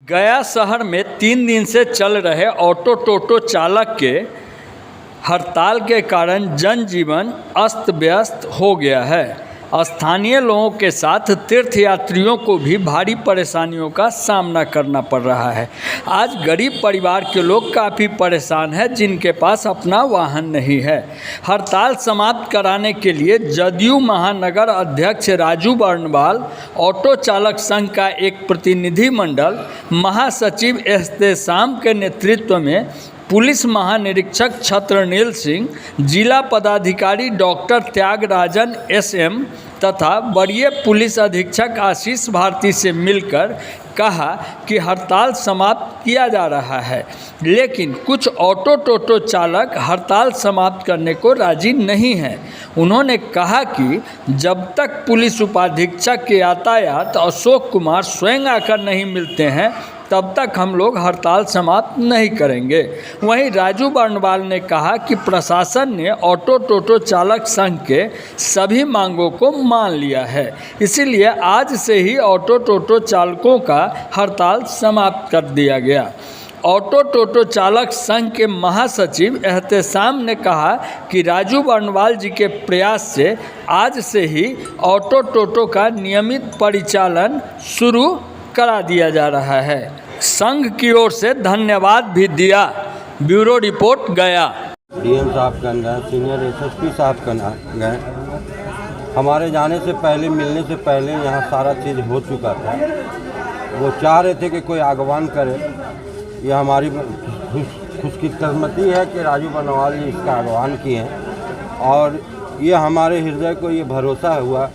गया शहर में 3 दिन से चल रहे ऑटो टोटो चालक के हड़ताल के कारण जनजीवन अस्त व्यस्त हो गया है। स्थानीय लोगों के साथ तीर्थयात्रियों को भी भारी परेशानियों का सामना करना पड़ रहा है। आज गरीब परिवार के लोग काफ़ी परेशान हैं जिनके पास अपना वाहन नहीं है। हड़ताल समाप्त कराने के लिए जदयू महानगर अध्यक्ष राजू बर्णवाल, ऑटो चालक संघ का एक प्रतिनिधिमंडल, महासचिव एहतेशाम के नेतृत्व में पुलिस महानिरीक्षक छत्रनील सिंह, जिला पदाधिकारी डॉक्टर त्यागराजन SM तथा वरीय पुलिस अधीक्षक आशीष भारती से मिलकर कहा कि हड़ताल समाप्त किया जा रहा है, लेकिन कुछ ऑटो टोटो चालक हड़ताल समाप्त करने को राजी नहीं हैं। उन्होंने कहा कि जब तक पुलिस उपाधीक्षक के यातायात अशोक कुमार स्वयं आकर नहीं मिलते हैं तब तक हम लोग हड़ताल समाप्त नहीं करेंगे। वहीं राजू बर्णवाल ने कहा कि प्रशासन ने ऑटो टोटो चालक संघ के सभी मांगों को मान लिया है, इसीलिए आज से ही ऑटो टोटो चालकों का हड़ताल समाप्त कर दिया गया। ऑटो टोटो चालक संघ के महासचिव एहतेशाम ने कहा कि राजू बर्णवाल जी के प्रयास से आज से ही ऑटो टोटो का नियमित परिचालन शुरू करा दिया जा रहा है। संघ की ओर से धन्यवाद भी दिया। ब्यूरो रिपोर्ट गया। DM साहब का गए, सीनियर SSP साहब का गए। हमारे जाने से पहले, मिलने से पहले यहाँ सारा चीज़ हो चुका था। वो चाह रहे थे कि कोई आगवान करे। ये हमारी खुशकिस्मती है कि राजू बर्णवाल जी इसका आगवान किए हैं और ये हमारे हृदय को ये भरोसा हुआ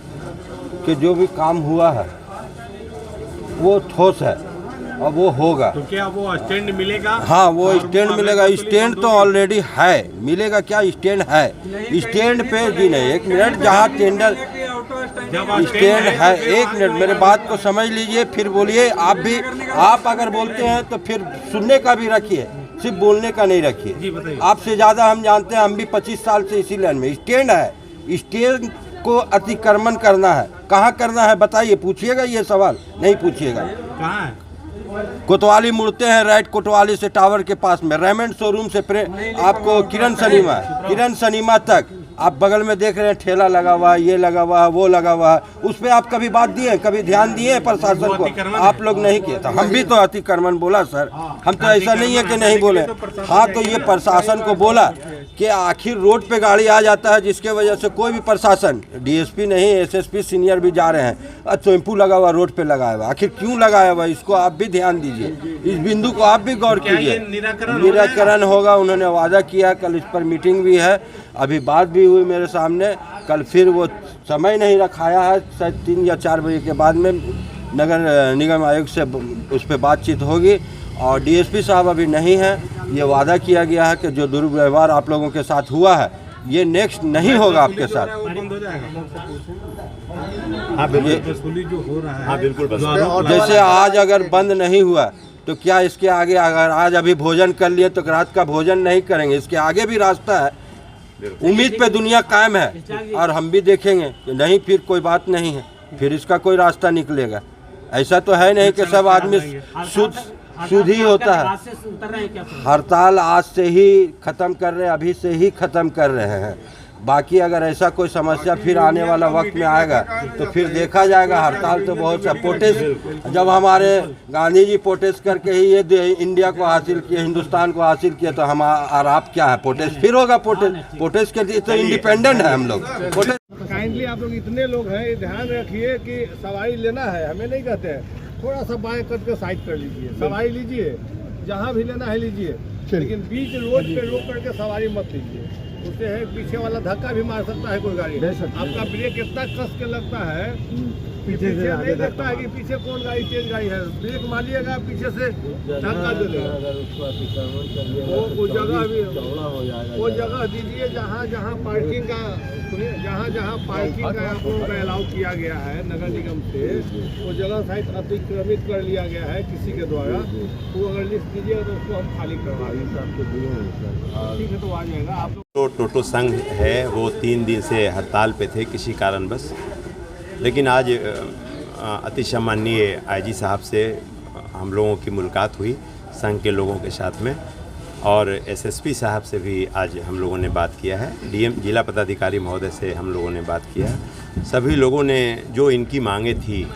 कि जो भी काम हुआ है वो ठोस है और वो होगा। तो क्या वो स्टैंड मिलेगा? हाँ, वो स्टैंड मिलेगा। स्टैंड तो ऑलरेडी है, मिलेगा क्या? स्टैंड है। स्टैंड पे जी नहीं, एक मिनट, जहाँ टेंडर स्टैंड है, एक मिनट मेरे बात को समझ लीजिए फिर बोलिए। आप भी, आप अगर बोलते हैं तो फिर सुनने का भी रखिए, सिर्फ बोलने का नहीं रखिए। आपसे ज़्यादा हम जानते हैं, हम भी 25 साल से इसी लाइन में। स्टैंड है, स्टैंड को अतिक्रमण करना है। कहाँ करना है बताइए, पूछिएगा ये सवाल, नहीं पूछिएगा। कहाँ है? कोतवाली मुड़ते हैं, राइट, कोतवाली से टावर के पास में, रेमंड शोरूम से आपको किरण सनीमा तक आप बगल में देख रहे हैं ठेला लगा हुआ है, ये लगा हुआ है, वो लगा हुआ है। उस पर आप कभी बात दिए, कभी ध्यान दिए प्रशासन को? आप लोग नहीं किए। तो हम भी तो अतिक्रमण बोला सर, हम तो ऐसा नहीं है कि नहीं बोले। हाँ, तो ये प्रशासन को बोला कि आखिर रोड पे गाड़ी आ जाता है जिसके वजह से कोई भी प्रशासन, DSP नहीं, SSP सीनियर भी जा रहे हैं, टेम्पू लगा हुआ रोड पे लगाया हुआ, आखिर क्यों लगाया हुआ? इसको आप भी ध्यान दीजिए, इस बिंदु को आप भी गौर कीजिए। निराकरण होगा, उन्होंने वादा किया। कल इस पर मीटिंग भी है, अभी बात भी हुई मेरे सामने। कल फिर वो समय नहीं रखाया है, शायद 3 या 4 बजे के बाद में नगर निगम आयोग से उस पर बातचीत होगी। और DSP साहब अभी नहीं है। ये वादा किया गया है कि जो दुर्व्यवहार आप लोगों के साथ हुआ है ये नेक्स्ट नहीं होगा आपके साथ। हाँ बिल्कुल, जो हो रहा है, हाँ बिल्कुल। जैसे आज अगर बंद नहीं हुआ तो क्या इसके आगे, अगर आज अभी भोजन कर लिए तो रात का भोजन नहीं करेंगे? इसके आगे भी रास्ता है। उम्मीद पे दुनिया कायम है और हम भी देखेंगे कि नहीं, फिर कोई बात नहीं है, फिर इसका कोई रास्ता निकलेगा। ऐसा तो है नहीं कि सब आदमी शुद्ध ही होता है। हड़ताल आज से ही खत्म कर रहे हैं, अभी से ही खत्म कर रहे हैं। बाकी अगर ऐसा कोई समस्या फिर आने वाला वक्त में आएगा तो फिर देखा जाएगा। हड़ताल तो बहुत सा प्रोटेस्ट, जब हमारे गांधी जी प्रोटेस्ट करके ही ये इंडिया को हासिल किया, हिंदुस्तान को हासिल किया, तो हम और आप क्या है? प्रोटेस्ट फिर होगा। प्रोटेस्ट के लिए तो इंडिपेंडेंट है हम लोग। काइंडली आप लोग इतने लोग हैं, ध्यान रखिए कि सवारी लेना है, हमें नहीं कहते हैं, थोड़ा सा बाएं कट के साइड कर लीजिए, सवारी लीजिए, जहाँ भी लेना है लीजिए, लेकिन बीच रोड पे रोक करके सवारी मत लीजिए। उससे है पीछे वाला धक्का भी मार सकता है कोई गाड़ी। आपका ब्रेक इतना कस के लगता है, पीछे नहीं देखता है कि पीछे कौन गाड़ी, तेज गाड़ी है। ब्रेक मारिएगा, पीछे से धक्का दे देगा। वो जगह दीजिए जहाँ पार्किंग का, जहाँ पार्किंग का आप लोगों का अलाउ किया गया है नगर निगम से, वो जगह शायद अतिक्रमित कर लिया गया है किसी के द्वारा। वो अगर लिस्ट दीजिएगा तो उसको हम खाली करवा देंगे। ठीक है, तो आ जाएगा। आप लोग टोटो संघ है वो 3 दिन से हड़ताल पे थे किसी कारणवश, लेकिन आज अति सम्माननीय IG साहब से हम लोगों की मुलाकात हुई संघ के लोगों के साथ में, और एसएसपी साहब से भी आज हम लोगों ने बात किया है, डीएम जिला पदाधिकारी महोदय से हम लोगों ने बात किया है। सभी लोगों ने जो इनकी मांगें थी,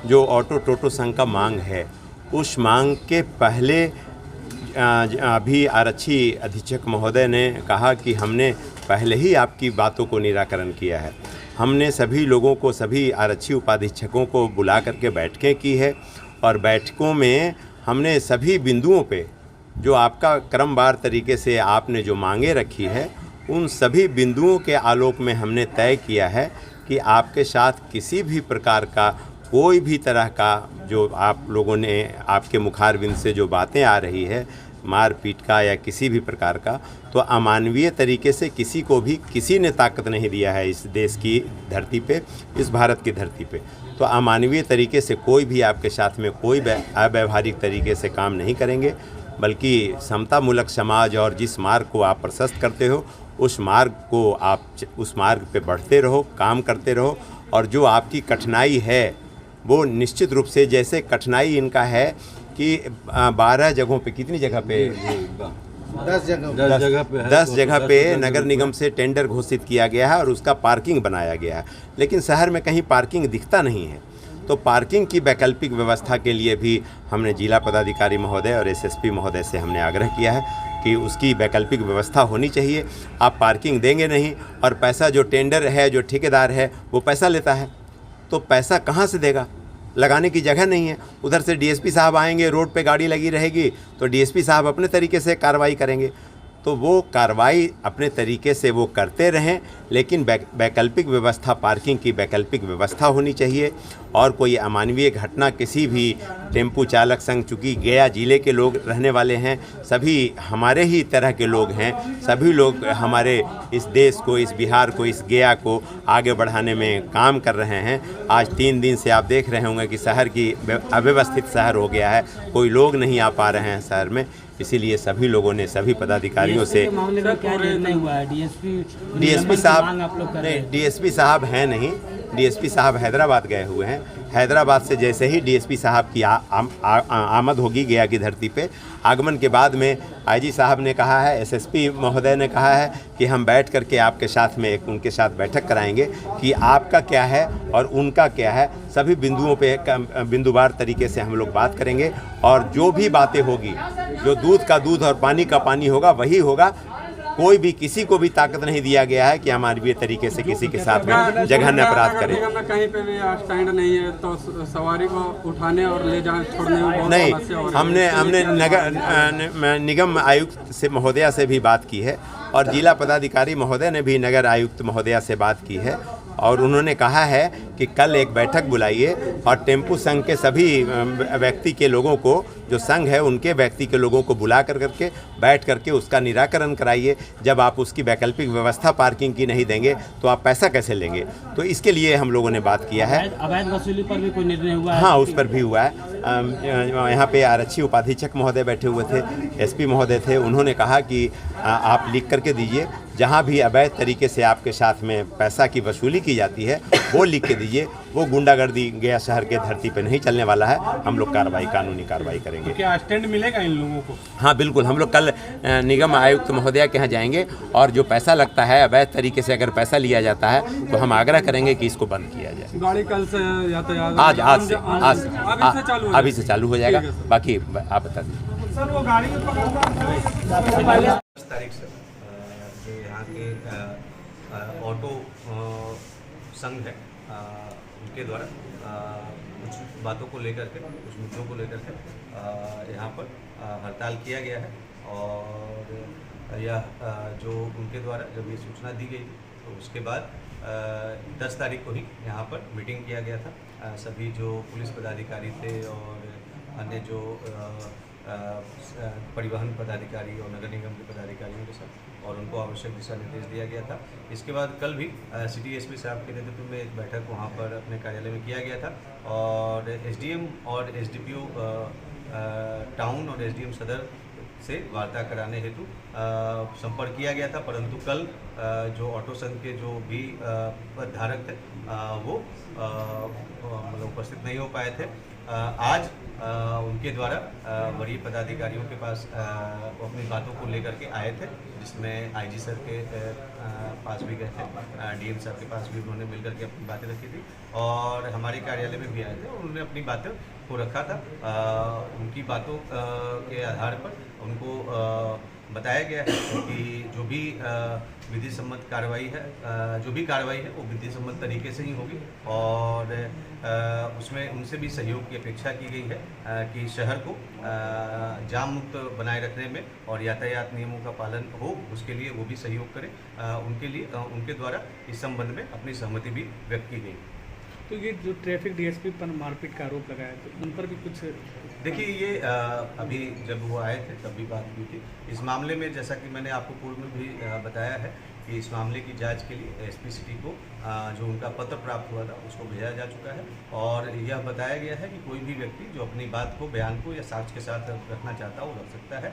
जो ऑटो टोटो संघ का मांग है, उस मांग के पहले अभी आरक्षी अधीक्षक महोदय ने कहा कि हमने पहले ही आपकी बातों को निराकरण किया है। हमने सभी लोगों को, सभी आरक्षी उपाधीक्षकों को बुला करके बैठकें की है, और बैठकों में हमने सभी बिंदुओं पे जो आपका क्रमवार तरीके से आपने जो मांगे रखी है, उन सभी बिंदुओं के आलोक में हमने तय किया है कि आपके साथ किसी भी प्रकार का कोई भी तरह का जो आप लोगों ने आपके मुखारबिंद से जो बातें आ रही है, मारपीट का या किसी भी प्रकार का, तो अमानवीय तरीके से किसी को भी किसी ने ताकत नहीं दिया है इस देश की धरती पे, इस भारत की धरती पे। तो अमानवीय तरीके से कोई भी आपके साथ में कोई अव्यवहारिक तरीके से काम नहीं करेंगे, बल्कि समतामूलक समाज और जिस मार्ग को आप प्रशस्त करते हो, उस मार्ग को आप उस मार्ग पे बढ़ते रहो, काम करते रहो। और जो आपकी कठिनाई है वो निश्चित रूप से, जैसे कठिनाई इनका है कि 12 जगहों पे, कितनी जगह पे, 10 जगह पे नगर निगम से टेंडर घोषित किया गया है और उसका पार्किंग बनाया गया है, लेकिन शहर में कहीं पार्किंग दिखता नहीं है। तो पार्किंग की वैकल्पिक व्यवस्था के लिए भी हमने जिला पदाधिकारी महोदय और एसएसपी महोदय से हमने आग्रह किया है कि उसकी वैकल्पिक व्यवस्था होनी चाहिए। आप पार्किंग देंगे नहीं, और पैसा जो टेंडर है, जो ठेकेदार है, वो पैसा लेता है, तो पैसा कहाँ से देगा? लगाने की जगह नहीं है। उधर से डीएसपी साहब आएंगे, रोड पे गाड़ी लगी रहेगी तो डीएसपी साहब अपने तरीके से कार्रवाई करेंगे। तो वो कार्रवाई अपने तरीके से वो करते रहें, लेकिन वैकल्पिक व्यवस्था, पार्किंग की वैकल्पिक व्यवस्था होनी चाहिए। और कोई अमानवीय घटना किसी भी टेम्पू चालक संघ, चूँकि गया ज़िले के लोग रहने वाले हैं, सभी हमारे ही तरह के लोग हैं, सभी लोग हमारे इस देश को, इस बिहार को, इस गया को आगे बढ़ाने में काम कर रहे हैं। आज 3 दिन से आप देख रहे होंगे कि शहर की अव्यवस्थित शहर हो गया है, कोई लोग नहीं आ पा रहे हैं शहर में। इसीलिए सभी लोगों ने, सभी पदाधिकारियों से, डीएसपी साहब हैं नहीं, डीएसपी साहब हैदराबाद गए हुए हैं। हैदराबाद से जैसे ही डीएसपी साहब की आमद होगी गया की धरती पे, आगमन के बाद में आईजी साहब ने कहा है, एसएसपी महोदय ने कहा है कि हम बैठ करके आपके साथ में एक उनके साथ बैठक कराएंगे कि आपका क्या है और उनका क्या है। सभी बिंदुओं पे बिंदुवार तरीके से हम लोग बात करेंगे, और जो भी बातें होगी, जो दूध का दूध और पानी का पानी होगा वही होगा। कोई भी, किसी को भी ताकत नहीं दिया गया है कि अमानवीय तरीके से किसी के साथ में जघन्य अपराध करें। कहीं पे भी स्टैंड नहीं है तो सवारी को उठाने और ले जाने छोड़ने में बहुत नहीं, समस्या हो रही है। हमने नगर निगम आयुक्त से महोदया से भी बात की है, और जिला पदाधिकारी महोदय ने भी नगर आयुक्त महोदया से बात की है, और उन्होंने कहा है कि कल एक बैठक बुलाइए और टेम्पू संघ के सभी व्यक्ति के लोगों को, जो संघ है उनके व्यक्ति के लोगों को बुला करके बैठ करके उसका निराकरण कराइए। जब आप उसकी वैकल्पिक व्यवस्था पार्किंग की नहीं देंगे तो आप पैसा कैसे लेंगे? तो इसके लिए हम लोगों ने बात किया है। अवैध वसूली पर भी कोई निर्णय हुआ है? हाँ, उस पर भी हुआ है। यहाँ पे आरक्षी उपाधीक्षक महोदय बैठे हुए थे, एसपी महोदय थे, उन्होंने कहा कि आप लिख करके दीजिए, जहाँ भी अवैध तरीके से आपके साथ में पैसा की वसूली की जाती है वो लिख के दीजिए। वो गुंडागर्दी गया शहर के धरती पे नहीं चलने वाला है, हम लोग कानूनी कार्रवाई करेंगे। तो क्या स्टैंड मिलेगा इन लोगों को? हाँ बिल्कुल, हम लोग कल निगम आयुक्त महोदया के यहाँ जाएंगे, और जो पैसा लगता है, अवैध तरीके से अगर पैसा लिया जाता है तो हम आग्रह करेंगे कि इसको बंद किया जाए। गाड़ी कल से यातायात अभी से चालू हो जाएगा। बाकी आप बता दीजिए। सर, वो गाड़ी तारीख से जो यहाँ के ऑटो संघ है, उनके द्वारा कुछ बातों को लेकर के, कुछ मुद्दों को लेकर के यहाँ पर हड़ताल किया गया है। और यह जो उनके द्वारा जब ये सूचना दी गई तो उसके बाद 10 तारीख को ही यहाँ पर मीटिंग किया गया था। सभी जो पुलिस पदाधिकारी थे और अन्य जो परिवहन पदाधिकारी और नगर निगम के पदाधिकारियों के साथ, और उनको आवश्यक दिशा निर्देश दिया गया था। इसके बाद कल भी सिटी एसपी साहब के नेतृत्व में एक बैठक वहाँ पर अपने कार्यालय में किया गया था, और एसडीएम और एसडीपीओ टाउन और एसडीएम सदर से वार्ता कराने हेतु संपर्क किया गया था। परंतु कल जो ऑटो संघ के जो भी धारक थे वो मतलब उपस्थित नहीं हो पाए थे। आज उनके द्वारा वरीय पदाधिकारियों के पास वो अपनी बातों को लेकर के आए थे, जिसमें आईजी सर के पास भी गए थे, डीएम सर के पास भी उन्होंने मिलकर के अपनी बातें रखी थी और हमारे कार्यालय में भी आए थे। उन्होंने अपनी बातें को रखा था। उनकी बातों के आधार पर उनको बताया गया है कि जो भी विधि सम्मत कार्रवाई है, जो भी कार्रवाई है वो विधि सम्मत तरीके से ही होगी और उसमें उनसे भी सहयोग की अपेक्षा की गई है कि शहर को जाम मुक्त बनाए रखने में और यातायात नियमों का पालन हो, उसके लिए वो भी सहयोग करें। उनके लिए उनके द्वारा इस संबंध में अपनी सहमति भी व्यक्त की गई। तो ये जो ट्रैफिक डीएसपी पर मारपीट का आरोप लगाया, तो उन पर भी कुछ देखिए, ये अभी जब वो आए थे तब भी बात हुई थी इस मामले में। जैसा कि मैंने आपको पूर्व में भी बताया है कि इस मामले की जांच के लिए एसपी सिटी को जो उनका पत्र प्राप्त हुआ था उसको भेजा जा चुका है और यह बताया गया है कि कोई भी व्यक्ति जो अपनी बात को, बयान को या साक्ष्य के साथ रखना चाहता है वो रख सकता है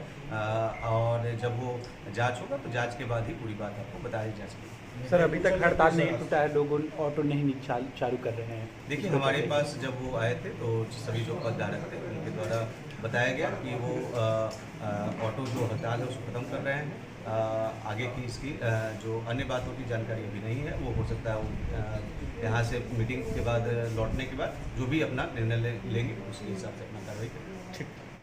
और जब वो जांच होगा तो जांच के बाद ही पूरी बात आपको बताई जा सकेगी। सर अभी तक हड़ताल नहीं टूटा है, लोग ऑटो नहीं चालू कर रहे हैं। देखिए, हमारे पास जब वो आए थे तो सभी जो पदधारक थे उनके द्वारा बताया गया कि वो ऑटो जो हड़ताल है उसको ख़त्म कर रहे हैं। आगे की इसकी जो अन्य बातों की जानकारी अभी नहीं है, वो हो सकता है वो यहाँ से मीटिंग के बाद लौटने के बाद जो भी अपना निर्णय लेंगे उसके हिसाब से अपना कार्रवाई करेंगे। ठीक।